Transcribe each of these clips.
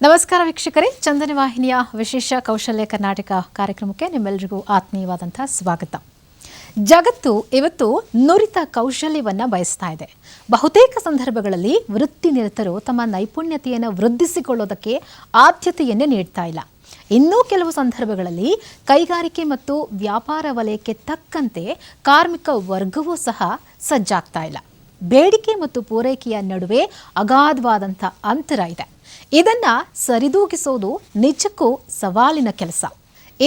ನಮಸ್ಕಾರ ವೀಕ್ಷಕರೇ, ಚಂದನ ವಾಹಿನಿಯ ವಿಶೇಷ ಕೌಶಲ್ಯ ಕರ್ನಾಟಕ ಕಾರ್ಯಕ್ರಮಕ್ಕೆ ನಿಮ್ಮೆಲ್ಲರಿಗೂ ಆತ್ಮೀಯವಾದಂತಹ ಸ್ವಾಗತ. ಜಗತ್ತು ಇವತ್ತು ನುರಿತ ಕೌಶಲ್ಯವನ್ನು ಬಯಸ್ತಾ ಇದೆ. ಬಹುತೇಕ ಸಂದರ್ಭಗಳಲ್ಲಿ ವೃತ್ತಿನಿರತರು ತಮ್ಮ ನೈಪುಣ್ಯತೆಯನ್ನು ವೃದ್ಧಿಸಿಕೊಳ್ಳೋದಕ್ಕೆ ಆದ್ಯತೆಯನ್ನೇ ನೀಡ್ತಾ ಇಲ್ಲ. ಇನ್ನೂ ಕೆಲವು ಸಂದರ್ಭಗಳಲ್ಲಿ ಕೈಗಾರಿಕೆ ಮತ್ತು ವ್ಯಾಪಾರ ವಲಯಕ್ಕೆ ತಕ್ಕಂತೆ ಕಾರ್ಮಿಕ ವರ್ಗವೂ ಸಹ ಸಜ್ಜಾಗ್ತಾ ಇಲ್ಲ. ಬೇಡಿಕೆ ಮತ್ತು ಪೂರೈಕೆಯ ನಡುವೆ ಅಗಾಧವಾದಂಥ ಅಂತರ ಇದೆ. ಇದನ್ನ ಸರಿದೂಗಿಸೋದು ನಿಜಕ್ಕೂ ಸವಾಲಿನ ಕೆಲಸ.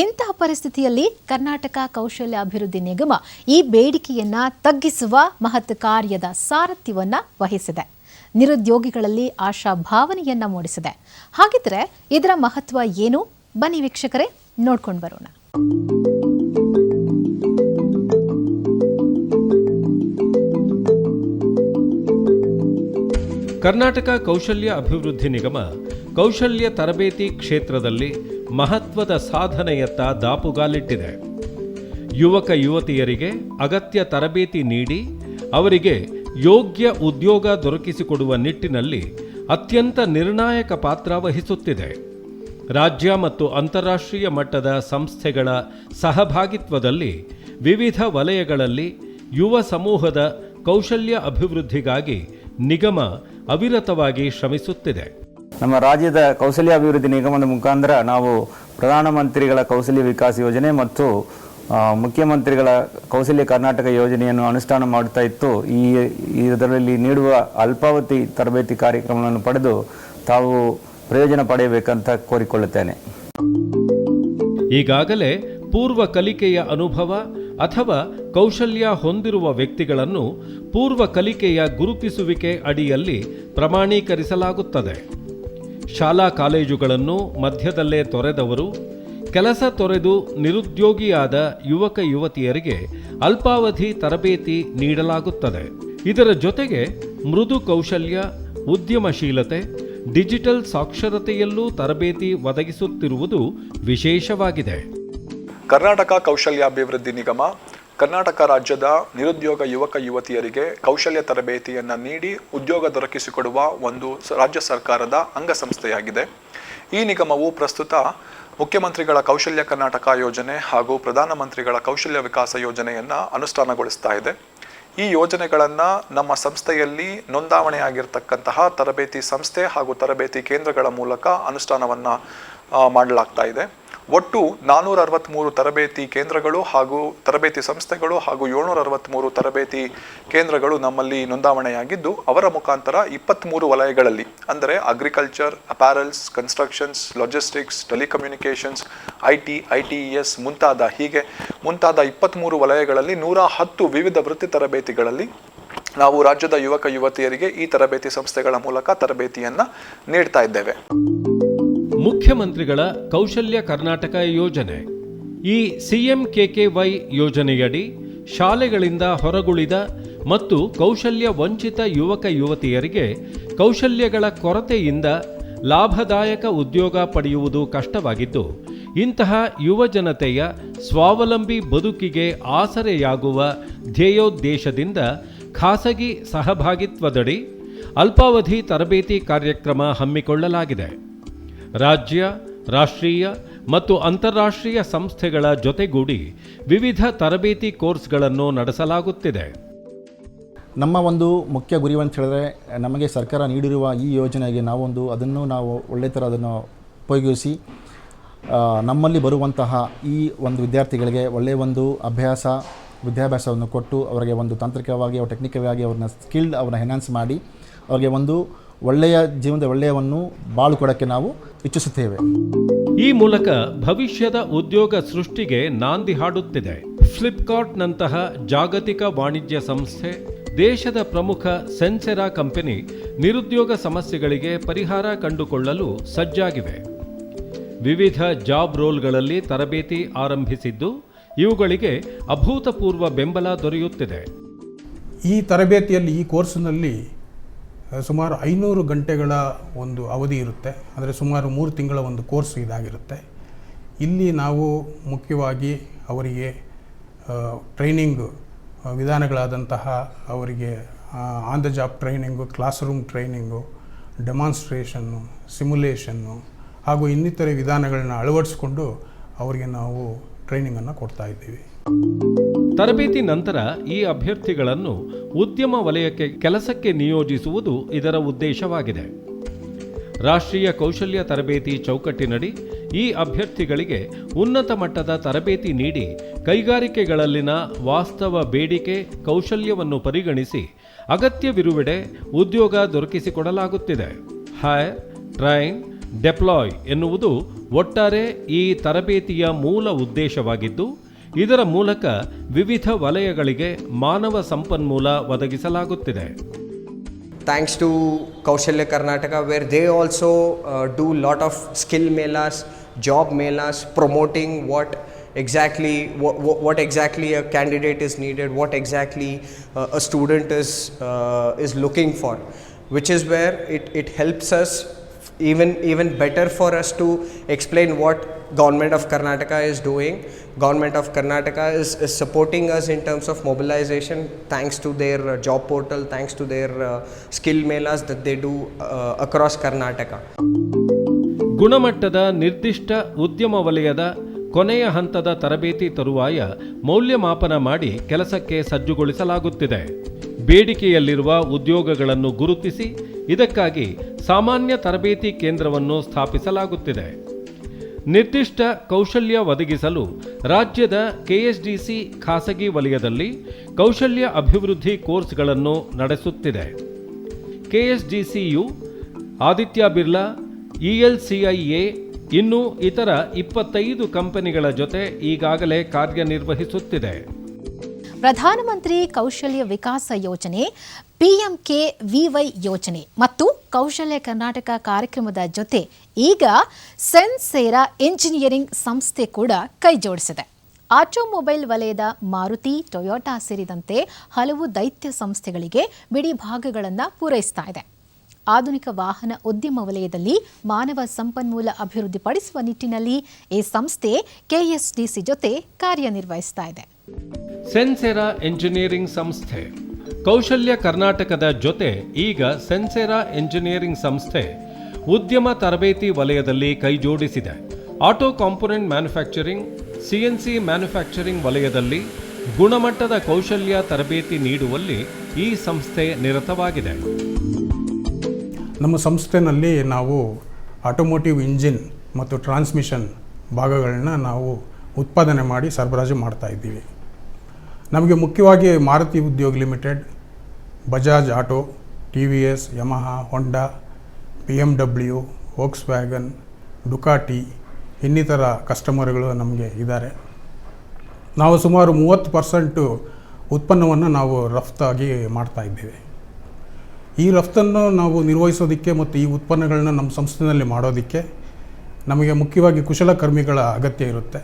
ಇಂತಹ ಪರಿಸ್ಥಿತಿಯಲ್ಲಿ ಕರ್ನಾಟಕ ಕೌಶಲ್ಯ ಅಭಿವೃದ್ಧಿ ನಿಗಮ ಈ ಬೇಡಿಕೆಯನ್ನ ತಗ್ಗಿಸುವ ಮಹತ್ ಕಾರ್ಯದ ಸಾರಥ್ಯವನ್ನ ವಹಿಸಿದೆ. ನಿರುದ್ಯೋಗಿಗಳಲ್ಲಿ ಆಶಾ ಭಾವನೆಯನ್ನ ಮೂಡಿಸಿದೆ. ಹಾಗಿದ್ರೆ ಇದರ ಮಹತ್ವ ಏನು? ಬನ್ನಿ ವೀಕ್ಷಕರೇ, ನೋಡ್ಕೊಂಡು ಬರೋಣ. ಕರ್ನಾಟಕ ಕೌಶಲ್ಯ ಅಭಿವೃದ್ಧಿ ನಿಗಮ ಕೌಶಲ್ಯ ತರಬೇತಿ ಕ್ಷೇತ್ರದಲ್ಲಿ ಮಹತ್ವದ ಸಾಧನೆಯತ್ತ ದಾಪುಗಾಲಿಟ್ಟಿದೆ. ಯುವಕ ಯುವತಿಯರಿಗೆ ಅಗತ್ಯ ತರಬೇತಿ ನೀಡಿ ಅವರಿಗೆ ಯೋಗ್ಯ ಉದ್ಯೋಗ ದೊರಕಿಸಿಕೊಡುವ ನಿಟ್ಟಿನಲ್ಲಿ ಅತ್ಯಂತ ನಿರ್ಣಾಯಕ ಪಾತ್ರ ವಹಿಸುತ್ತಿದೆ. ರಾಜ್ಯ ಮತ್ತು ಅಂತಾರಾಷ್ಟ್ರೀಯ ಮಟ್ಟದ ಸಂಸ್ಥೆಗಳ ಸಹಭಾಗಿತ್ವದಲ್ಲಿ ವಿವಿಧ ವಲಯಗಳಲ್ಲಿ ಯುವ ಸಮೂಹದ ಕೌಶಲ್ಯ ಅಭಿವೃದ್ಧಿಗಾಗಿ ನಿಗಮ ಅವಿರತವಾಗಿ ಶ್ರಮಿಸುತ್ತಿದೆ. ನಮ್ಮ ರಾಜ್ಯದ ಕೌಶಲ್ಯ ಅಭಿವೃದ್ಧಿ ನಿಗಮದ ಮುಖಾಂತರ ನಾವು ಪ್ರಧಾನಮಂತ್ರಿಗಳ ಕೌಶಲ್ಯ ವಿಕಾಸ ಯೋಜನೆ ಮತ್ತು ಮುಖ್ಯಮಂತ್ರಿಗಳ ಕೌಶಲ್ಯ ಕರ್ನಾಟಕ ಯೋಜನೆಯನ್ನು ಅನುಷ್ಠಾನ ಮಾಡುತ್ತಾ ಇತ್ತು. ಇದರಲ್ಲಿ ನೀಡುವ ಅಲ್ಪಾವಧಿ ತರಬೇತಿ ಕಾರ್ಯಕ್ರಮವನ್ನು ಪಡೆದು ತಾವು ಪ್ರಯೋಜನ ಪಡೆಯಬೇಕಂತ ಕೋರಿಕೊಳ್ಳುತ್ತೇನೆ. ಈಗಾಗಲೇ ಪೂರ್ವ ಕಲಿಕೆಯ ಅನುಭವ ಅಥವಾ ಕೌಶಲ್ಯ ಹೊಂದಿರುವ ವ್ಯಕ್ತಿಗಳನ್ನು ಪೂರ್ವ ಕಲಿಕೆಯ ಗುರುತಿಸುವಿಕೆ ಅಡಿಯಲ್ಲಿ ಪ್ರಮಾಣೀಕರಿಸಲಾಗುತ್ತದೆ. ಶಾಲಾ ಕಾಲೇಜುಗಳನ್ನು ಮಧ್ಯದಲ್ಲೇ ತೊರೆದವರು, ಕೆಲಸ ತೊರೆದು ನಿರುದ್ಯೋಗಿಯಾದ ಯುವಕ ಯುವತಿಯರಿಗೆ ಅಲ್ಪಾವಧಿ ತರಬೇತಿ ನೀಡಲಾಗುತ್ತದೆ. ಇದರ ಜೊತೆಗೆ ಮೃದು ಕೌಶಲ್ಯ, ಉದ್ಯಮಶೀಲತೆ, ಡಿಜಿಟಲ್ ಸಾಕ್ಷರತೆಯಲ್ಲೂ ತರಬೇತಿ ಒದಗಿಸುತ್ತಿರುವುದು ವಿಶೇಷವಾಗಿದೆ. ಕರ್ನಾಟಕ ಕೌಶಲ್ಯಾಭಿವೃದ್ಧಿ ನಿಗಮ ಕರ್ನಾಟಕ ರಾಜ್ಯದ ನಿರುದ್ಯೋಗ ಯುವಕ ಯುವತಿಯರಿಗೆ ಕೌಶಲ್ಯ ತರಬೇತಿಯನ್ನು ನೀಡಿ ಉದ್ಯೋಗ ದೊರಕಿಸಿಕೊಡುವ ಒಂದು ರಾಜ್ಯ ಸರ್ಕಾರದ ಅಂಗಸಂಸ್ಥೆಯಾಗಿದೆ. ಈ ನಿಗಮವು ಪ್ರಸ್ತುತ ಮುಖ್ಯಮಂತ್ರಿಗಳ ಕೌಶಲ್ಯ ಕರ್ನಾಟಕ ಯೋಜನೆ ಹಾಗೂ ಪ್ರಧಾನಮಂತ್ರಿಗಳ ಕೌಶಲ್ಯ ವಿಕಾಸ ಯೋಜನೆಯನ್ನು ಅನುಷ್ಠಾನಗೊಳಿಸ್ತಾ ಇದೆ. ಈ ಯೋಜನೆಗಳನ್ನು ನಮ್ಮ ಸಂಸ್ಥೆಯಲ್ಲಿ ನೋಂದಾವಣೆಯಾಗಿರ್ತಕ್ಕಂತಹ ತರಬೇತಿ ಸಂಸ್ಥೆ ಹಾಗೂ ತರಬೇತಿ ಕೇಂದ್ರಗಳ ಮೂಲಕ ಅನುಷ್ಠಾನವನ್ನು ಮಾಡಲಾಗ್ತಾ ಇದೆ. ಒಟ್ಟು 463 ತರಬೇತಿ ಕೇಂದ್ರಗಳು ಹಾಗೂ ತರಬೇತಿ ಸಂಸ್ಥೆಗಳು ಹಾಗೂ 763 ತರಬೇತಿ ಕೇಂದ್ರಗಳು ನಮ್ಮಲ್ಲಿ ನೋಂದಾವಣೆಯಾಗಿದ್ದು, ಅವರ ಮುಖಾಂತರ 23 ವಲಯಗಳಲ್ಲಿ ಅಂದರೆ agriculture, apparels, constructions, logistics, telecommunications, ITES ಮುಂತಾದ 23 ವಲಯಗಳಲ್ಲಿ 110 ವಿವಿಧ ವೃತ್ತಿ ತರಬೇತಿಗಳಲ್ಲಿ ನಾವು ರಾಜ್ಯದ ಯುವಕ ಯುವತಿಯರಿಗೆ ಈ ತರಬೇತಿ ಸಂಸ್ಥೆಗಳ ಮೂಲಕ ತರಬೇತಿಯನ್ನು ನೀಡ್ತಾ ಇದ್ದೇವೆ. ಮುಖ್ಯಮಂತ್ರಿಗಳ ಕೌಶಲ್ಯ ಕರ್ನಾಟಕ ಯೋಜನೆ, ಈ CMKKY ಯೋಜನೆಯಡಿ ಶಾಲೆಗಳಿಂದ ಹೊರಗುಳಿದ ಮತ್ತು ಕೌಶಲ್ಯ ವಂಚಿತ ಯುವಕ ಯುವತಿಯರಿಗೆ ಕೌಶಲ್ಯಗಳ ಕೊರತೆಯಿಂದ ಲಾಭದಾಯಕ ಉದ್ಯೋಗ ಪಡೆಯುವುದು ಕಷ್ಟವಾಗಿದ್ದು, ಇಂತಹ ಯುವ ಜನತೆಯ ಸ್ವಾವಲಂಬಿ ಬದುಕಿಗೆ ಆಸರೆಯಾಗುವ ಧ್ಯೇಯೋದ್ದೇಶದಿಂದ ಖಾಸಗಿ ಸಹಭಾಗಿತ್ವದಡಿ ಅಲ್ಪಾವಧಿ ತರಬೇತಿ ಕಾರ್ಯಕ್ರಮ ಹಮ್ಮಿಕೊಳ್ಳಲಾಗಿದೆ. ರಾಜ್ಯ, ರಾಷ್ಟ್ರೀಯ ಮತ್ತು ಅಂತಾರಾಷ್ಟ್ರೀಯ ಸಂಸ್ಥೆಗಳ ಜೊತೆಗೂಡಿ ವಿವಿಧ ತರಬೇತಿ ಕೋರ್ಸ್ಗಳನ್ನು ನಡೆಸಲಾಗುತ್ತಿದೆ. ನಮ್ಮ ಒಂದು ಮುಖ್ಯ ಗುರಿ ಅಂತ ಹೇಳಿದ್ರೆ, ನಮಗೆ ಸರ್ಕಾರ ನೀಡಿರುವ ಈ ಯೋಜನೆಗೆ ಅದನ್ನು ನಾವು ಒಳ್ಳೆ ಥರ ಅದನ್ನು ಉಪಯೋಗಿಸಿ ನಮ್ಮಲ್ಲಿ ಬರುವಂತಹ ಈ ಒಂದು ವಿದ್ಯಾರ್ಥಿಗಳಿಗೆ ಒಳ್ಳೆಯ ಒಂದು ವಿದ್ಯಾಭ್ಯಾಸವನ್ನು ಕೊಟ್ಟು ಅವರಿಗೆ ಒಂದು ತಾಂತ್ರಿಕವಾಗಿ ಟೆಕ್ನಿಕಲ್ ಆಗಿ ಅವ್ರನ್ನ ಸ್ಕಿಲ್ಡ್ ಎನ್ಹಾನ್ಸ್ ಮಾಡಿ ಅವರಿಗೆ ಒಂದು ಒಳ್ಳೆಯ ಜೀವನದ ಒಳ್ಳೆಯವನ್ನು ಬಾಳು ಕೊಡೋಕ್ಕೆ ನಾವು ಇಚ್ಛಿಸುತ್ತೇವೆ. ಈ ಮೂಲಕ ಭವಿಷ್ಯದ ಉದ್ಯೋಗ ಸೃಷ್ಟಿಗೆ ನಾಂದಿ ಹಾಡುತ್ತಿದೆ. ಫ್ಲಿಪ್ಕಾರ್ಟ್ನಂತಹ ಜಾಗತಿಕ ವಾಣಿಜ್ಯ ಸಂಸ್ಥೆ, ದೇಶದ ಪ್ರಮುಖ ಸೆನ್ಸೆರಾ ಕಂಪನಿ ನಿರುದ್ಯೋಗ ಸಮಸ್ಯೆಗಳಿಗೆ ಪರಿಹಾರ ಕಂಡುಕೊಳ್ಳಲು ಸಜ್ಜಾಗಿವೆ. ವಿವಿಧ ಜಾಬ್ ರೋಲ್ಗಳಲ್ಲಿ ತರಬೇತಿ ಆರಂಭಿಸಿದ್ದು, ಇವುಗಳಿಗೆ ಅಭೂತಪೂರ್ವ ಬೆಂಬಲ ದೊರೆಯುತ್ತಿದೆ. ಈ ತರಬೇತಿಯಲ್ಲಿ, ಈ ಕೋರ್ಸ್ನಲ್ಲಿ ಸುಮಾರು 500 ಗಂಟೆಗಳ ಒಂದು ಅವಧಿ ಇರುತ್ತೆ. ಅಂದರೆ ಸುಮಾರು 3 ತಿಂಗಳ ಒಂದು ಕೋರ್ಸ್ ಇದಾಗಿರುತ್ತೆ. ಇಲ್ಲಿ ನಾವು ಮುಖ್ಯವಾಗಿ ಅವರಿಗೆ ಟ್ರೈನಿಂಗ್ ವಿಧಾನಗಳಾದಂತಹ ಅವರಿಗೆ on the job training, classroom training demonstration, simulation ಹಾಗೂ ಇನ್ನಿತರೆ ವಿಧಾನಗಳನ್ನ ಅಳವಡಿಸ್ಕೊಂಡು ಅವರಿಗೆ ನಾವು ಟ್ರೈನಿಂಗನ್ನು ಕೊಡ್ತಾ ಇದ್ದೀವಿ. ತರಬೇತಿ ನಂತರ ಈ ಅಭ್ಯರ್ಥಿಗಳನ್ನು ಉದ್ಯಮ ವಲಯಕ್ಕೆ ಕೆಲಸಕ್ಕೆ ನಿಯೋಜಿಸುವುದು ಇದರ ಉದ್ದೇಶವಾಗಿದೆ. ರಾಷ್ಟ್ರೀಯ ಕೌಶಲ್ಯ ತರಬೇತಿ ಚೌಕಟ್ಟಿನಡಿ ಈ ಅಭ್ಯರ್ಥಿಗಳಿಗೆ ಉನ್ನತ ಮಟ್ಟದ ತರಬೇತಿ ನೀಡಿ ಕೈಗಾರಿಕೆಗಳಲ್ಲಿನ ವಾಸ್ತವ ಬೇಡಿಕೆ, ಕೌಶಲ್ಯವನ್ನು ಪರಿಗಣಿಸಿ ಅಗತ್ಯವಿರುವೆಡೆ ಉದ್ಯೋಗ ದೊರಕಿಸಿಕೊಡಲಾಗುತ್ತಿದೆ. ಹೈರ್, ಟ್ರೈನ್, ಡೆಪ್ಲಾಯ್ ಎನ್ನುವುದು ಒಟ್ಟಾರೆ ಈ ತರಬೇತಿಯ ಮೂಲ ಉದ್ದೇಶವಾಗಿದ್ದು, ಇದರ ಮೂಲಕ ವಿವಿಧ ವಲಯಗಳಿಗೆ ಮಾನವ ಸಂಪನ್ಮೂಲ ಒದಗಿಸಲಾಗುತ್ತಿದೆ. Thanks to Kaushalya Karnataka, where they also do lot of skill melas, job melas, promoting what exactly a candidate is needed, what exactly a student is looking for, which is where it helps us even better for us to explain what Government of Karnataka is doing. Government of Karnataka is supporting us in terms of mobilization, thanks to their job portal, thanks to their skill melas that they do across Karnataka. ಗುಣಮಟ್ಟದ ನಿರ್ದಿಷ್ಟ ಉದ್ಯಮ ವಲಯದ ಕೊನೆಯ ಹಂತದ ತರಬೇತಿ ತರುವಾಯ ಮೌಲ್ಯಮಾಪನ ಮಾಡಿ ಕೆಲಸಕ್ಕೆ ಸಜ್ಜುಗೊಳಿಸಲಾಗುತ್ತಿದೆ. ಬೇಡಿಕೆಯಲ್ಲಿರುವ ಉದ್ಯೋಗಗಳನ್ನು ಗುರುತಿಸಿ ಇದಕ್ಕಾಗಿ ಸಾಮಾನ್ಯ ತರಬೇತಿ ಕೇಂದ್ರವನ್ನು ಸ್ಥಾಪಿಸಲಾಗುತ್ತಿದೆ. ನಿರ್ದಿಷ್ಟ ಕೌಶಲ್ಯ ಒದಗಿಸಲು ರಾಜ್ಯದ ಕೆಎಸ್ಡಿಸಿ ಖಾಸಗಿ ವಲಯದಲ್ಲಿ ಕೌಶಲ್ಯ ಅಭಿವೃದ್ಧಿ ಕೋರ್ಸ್ಗಳನ್ನು ನಡೆಸುತ್ತಿದೆ. ಕೆಎಸ್ಡಿಸಿಯು ಆದಿತ್ಯ ಬಿರ್ಲಾ, ಇಎಲ್ಸಿಐಎ ಇನ್ನೂ ಇತರ 25 ಕಂಪನಿಗಳ ಜೊತೆ ಈಗಾಗಲೇ ಕಾರ್ಯನಿರ್ವಹಿಸುತ್ತಿದೆ. ಪ್ರಧಾನಮಂತ್ರಿ ಕೌಶಲ್ಯ ವಿಕಾಸ ಯೋಜನೆ, PMKVY ಯೋಜನೆ ಮತ್ತು ಕೌಶಲ್ಯ ಕರ್ನಾಟಕ ಕಾರ್ಯಕ್ರಮದ ಜೊತೆ ಈಗ ಸೆನ್ಸೇರಾ ಇಂಜಿನಿಯರಿಂಗ್ ಸಂಸ್ಥೆ ಕೂಡ ಕೈಜೋಡಿಸಿದೆ. ಆಟೋಮೊಬೈಲ್ ವಲಯದ ಮಾರುತಿ, ಟೊಯೋಟಾ ಸೇರಿದಂತೆ ಹಲವು ದೈತ್ಯ ಸಂಸ್ಥೆಗಳಿಗೆ ಬಿಡಿ ಭಾಗಗಳನ್ನು ಪೂರೈಸ್ತಾ ಇದೆ. ಆಧುನಿಕ ವಾಹನ ಉದ್ಯಮ ವಲಯದಲ್ಲಿ ಮಾನವ ಸಂಪನ್ಮೂಲ ಅಭಿವೃದ್ಧಿಪಡಿಸುವ ನಿಟ್ಟಿನಲ್ಲಿ ಈ ಸಂಸ್ಥೆ ಕೆಎಸ್ಡಿಸಿ ಜೊತೆ ಕಾರ್ಯನಿರ್ವಹಿಸ್ತಾ ಇದೆ. ಸೆನ್ಸೆರಾ ಎಂಜಿನಿಯರಿಂಗ್ ಸಂಸ್ಥೆ ಕೌಶಲ್ಯ ಕರ್ನಾಟಕದ ಜೊತೆ ಈಗ ಸೆನ್ಸೆರಾ ಎಂಜಿನಿಯರಿಂಗ್ ಸಂಸ್ಥೆ ಉದ್ಯಮ ತರಬೇತಿ ವಲಯದಲ್ಲಿ ಕೈಜೋಡಿಸಿದೆ. Auto component manufacturing, CNC manufacturing ವಲಯದಲ್ಲಿ ಗುಣಮಟ್ಟದ ಕೌಶಲ್ಯ ತರಬೇತಿ ನೀಡುವಲ್ಲಿ ಈ ಸಂಸ್ಥೆ ನಿರತವಾಗಿದೆ. ನಮ್ಮ ಸಂಸ್ಥೆಯಲ್ಲಿ ನಾವು ಆಟೋಮೋಟಿವ್ ಇಂಜಿನ್ ಮತ್ತು ಟ್ರಾನ್ಸ್ಮಿಷನ್ ಭಾಗಗಳನ್ನ ನಾವು ಉತ್ಪಾದನೆ ಮಾಡಿ ಸರಬರಾಜು ಮಾಡ್ತಾ ಇದ್ದೀವಿ. ನಮಗೆ ಮುಖ್ಯವಾಗಿ Maruti Udyog Limited, Bajaj Auto, TVS, Yamaha, Honda, BMW, Volkswagen, Ducati ಇನ್ನಿತರ ಕಸ್ಟಮರ್ಗಳು ನಮಗೆ ಇದ್ದಾರೆ. ನಾವು ಸುಮಾರು 30% ಉತ್ಪನ್ನವನ್ನು ನಾವು ರಫ್ತಾಗಿ ಮಾಡ್ತಾ ಇದ್ದೇವೆ. ಈ ರಫ್ತನ್ನು ನಾವು ನಿರ್ವಹಿಸೋದಕ್ಕೆ ಮತ್ತು ಈ ಉತ್ಪನ್ನಗಳನ್ನ ನಮ್ಮ ಸಂಸ್ಥೆಯಲ್ಲಿ ಮಾಡೋದಕ್ಕೆ ನಮಗೆ ಮುಖ್ಯವಾಗಿ ಕುಶಲಕರ್ಮಿಗಳ ಅಗತ್ಯ ಇರುತ್ತೆ.